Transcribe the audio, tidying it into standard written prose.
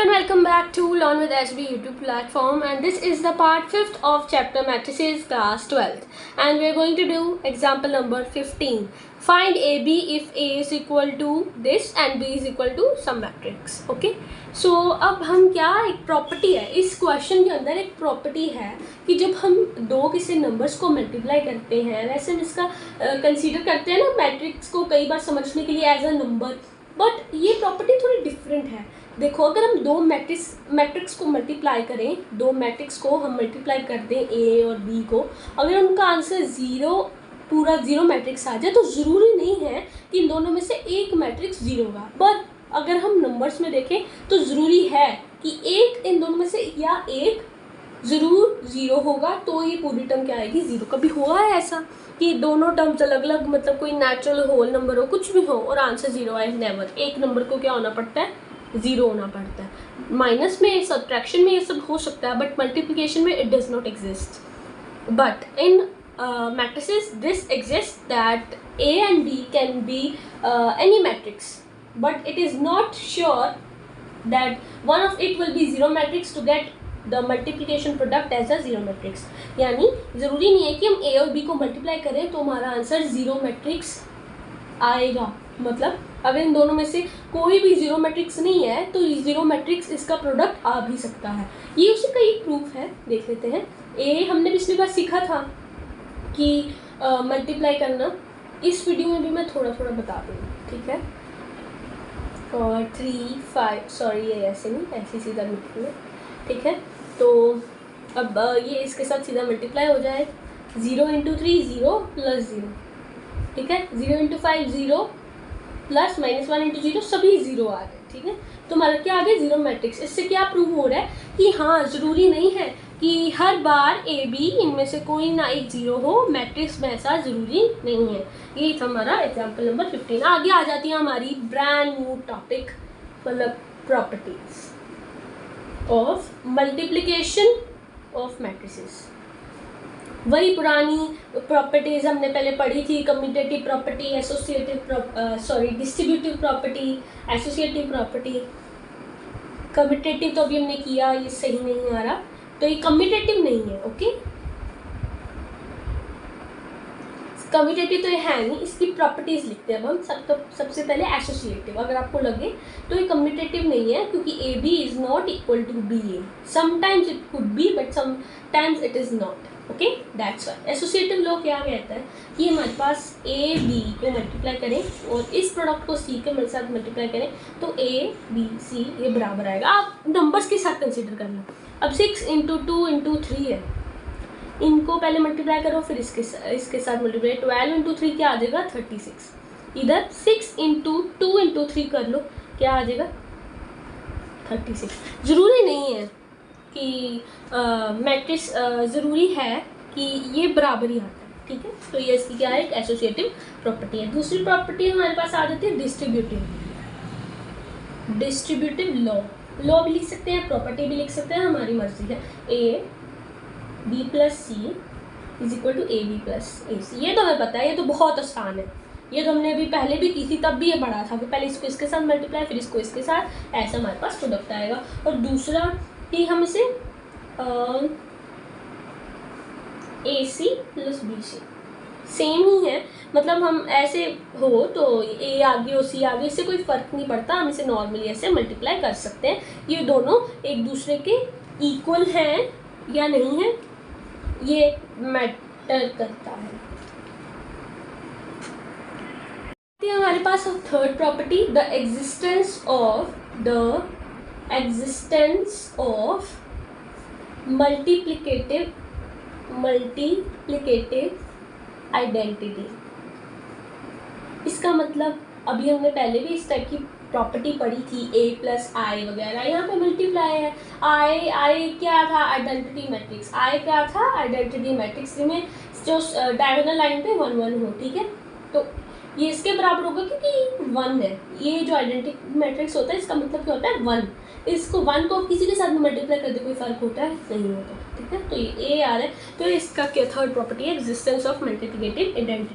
and welcome back to Learn with SB YouTube platform, and this is the part 5th of chapter matrices class 12th, and we are going to do example number 15. Find AB if A is equal to this and B is equal to some matrix. Okay, so अब हम क्या, एक property है इस question के अंदर, एक property है कि जब हम दो किसी नंबर्स को मल्टीप्लाई करते हैं, वैसे हम इसका कंसीडर करते हैं ना मैट्रिक्स को कई बार समझने के लिए एज अ नंबर, बट ये प्रॉपर्टी थोड़ी डिफरेंट है। देखो, अगर हम दो मैट्रिक्स को मल्टीप्लाई करें, दो मैट्रिक्स को हम मल्टीप्लाई कर दें ए और बी को, अगर उनका आंसर ज़ीरो, पूरा ज़ीरो मैट्रिक्स आ जाए, तो ज़रूरी नहीं है कि इन दोनों में से एक मैट्रिक्स ज़ीरो होगा। बट अगर हम नंबर्स में देखें तो ज़रूरी है कि एक इन दोनों में से या एक ज़रूर ज़ीरो होगा, तो ये पूरी टर्म क्या आएगी, ज़ीरो। कभी हुआ है ऐसा कि दोनों टर्म्स अलग अलग, मतलब कोई नेचुरल होल नंबर हो, कुछ भी हो, और आंसर ज़ीरो आए? नेवर। एक नंबर को क्या होना पड़ता है, ज़ीरो होना पड़ता है। माइनस में, सब्ट्रैक्शन में ये सब हो सकता है, बट मल्टीप्लिकेशन में it does not exist. But in matrices this exists, that A and B can be any matrix, but it is not sure that one of it will be zero matrix to get the multiplication product as a zero matrix। यानी ज़रूरी नहीं है कि हम A और B को multiply करें तो हमारा आंसर ज़ीरो मैट्रिक्स आएगा। मतलब अगर इन दोनों में से कोई भी ज़ीरो मैट्रिक्स नहीं है तो ज़ीरो मैट्रिक्स इसका प्रोडक्ट आ भी सकता है। ये उसी का एक प्रूफ है, देख लेते हैं। ए हमने पिछली बार सीखा था कि मल्टीप्लाई करना, इस वीडियो में भी मैं थोड़ा थोड़ा बता दूँगी, ठीक है। और 3 5 सॉरी, ये ऐसे नहीं, ऐसे सीधा लिखूँगा, ठीक है। तो अब ये इसके साथ सीधा मल्टीप्लाई हो जाए, 0 × 3 0 + 0, ठीक है। 0 × 5 0 प्लस -1 × 0, सभी ज़ीरो आ रहे हैं, ठीक है। तो हमारा क्या आ गया, ज़ीरो मैट्रिक्स। इससे क्या प्रूव हो रहा है कि हाँ, ज़रूरी नहीं है कि हर बार ए बी इनमें से कोई ना एक ज़ीरो हो, मैट्रिक्स में ऐसा ज़रूरी नहीं है। ये था हमारा एग्जाम्पल नंबर 15। आगे आ जाती है हमारी ब्रांड न्यू टॉपिक, मतलब properties of multiplication of matrices. वही पुरानी प्रॉपर्टीज़ हमने पहले पढ़ी थी, commutative property, distributive property, associative property. Commutative तो अभी हमने किया, ये सही नहीं आ रहा, तो ये कम्यूटेटिव नहीं है। ओके, कम्यूटेटिव तो ये है नहीं, इसकी प्रॉपर्टीज़ लिखते हैं अब हम। सबसे पहले एसोसिएटिव, अगर आपको लगे तो ये कम्यूटेटिव नहीं है, क्योंकि A B is not equal to B A. Sometimes it could be, but sometimes it is not. Okay, that's why associative law क्या कहता है कि हमारे पास ए बी को मल्टीप्लाई करें और इस प्रोडक्ट को सी के साथ मल्टीप्लाई करें तो ए बी सी ये बराबर आएगा। आप नंबर्स के साथ कंसिडर करना। अब 6 × 2 × 3 है, इनको पहले मल्टीप्लाई करो, फिर इसके साथ मल्टीप्लाई। 12 × 3 क्या आ जाएगा, 36। इधर 6 × 2 × 3 कर लो, क्या आ जाएगा, 36। ज़रूरी नहीं है कि मैट्रिक्स, ज़रूरी है कि ये बराबर ही आता है, ठीक है। तो ये इसकी क्या है, एक एसोसिएटिव प्रॉपर्टी है। दूसरी प्रॉपर्टी हमारे पास आ जाती है डिस्ट्रीब्यूटिव लॉ भी लिख सकते हैं, प्रॉपर्टी भी लिख सकते हैं, हमारी मर्जी है। A B plus C is equal to A B plus A C. ये तो हमें पता है, ये तो बहुत आसान है, ये तो हमने अभी पहले भी की थी, तब भी ये पढ़ा था कि पहले इसको इसके साथ मल्टीप्लाई, फिर इसको इसके साथ, ऐसा हमारे पास प्रोडक्ट आएगा। और दूसरा कि हम इसे A C plus B C, same ही है। मतलब हम ऐसे हो तो ए आगे और सी आगे, इससे कोई फ़र्क नहीं पड़ता, हम इसे नॉर्मली ऐसे मल्टीप्लाई कर सकते हैं। ये दोनों एक दूसरे के इक्वल हैं या नहीं है, ये मैटर करता है। हमारे पास third property, the existence of multiplicative identity. इसका मतलब अभी हमने पहले भी इस टाइप की प्रॉपर्टी पढ़ी थी, a + i वगैरह। यहाँ पे मल्टीप्लाई है, i क्या था, आइडेंटिटी मैट्रिक्स। i क्या था, आइडेंटिटी मैट्रिक्स में जो डायगोनल लाइन पे 1 1 हो, ठीक है। तो ये इसके बराबर होगा क्योंकि 1 है। ये जो आइडेंटिटी मैट्रिक्स होता है, इसका मतलब क्या होता है, 1। इसको 1 को किसी के साथ में मल्टीप्लाई कर दे, कोई फ़र्क होता है, नहीं होता, ठीक है। तो ये ए आ रहा है, तो इसका क्या थर्ड प्रॉपर्टी है, एग्जिस्टेंस ऑफ मल्टीप्लिकेटिव आइडेंटिटी।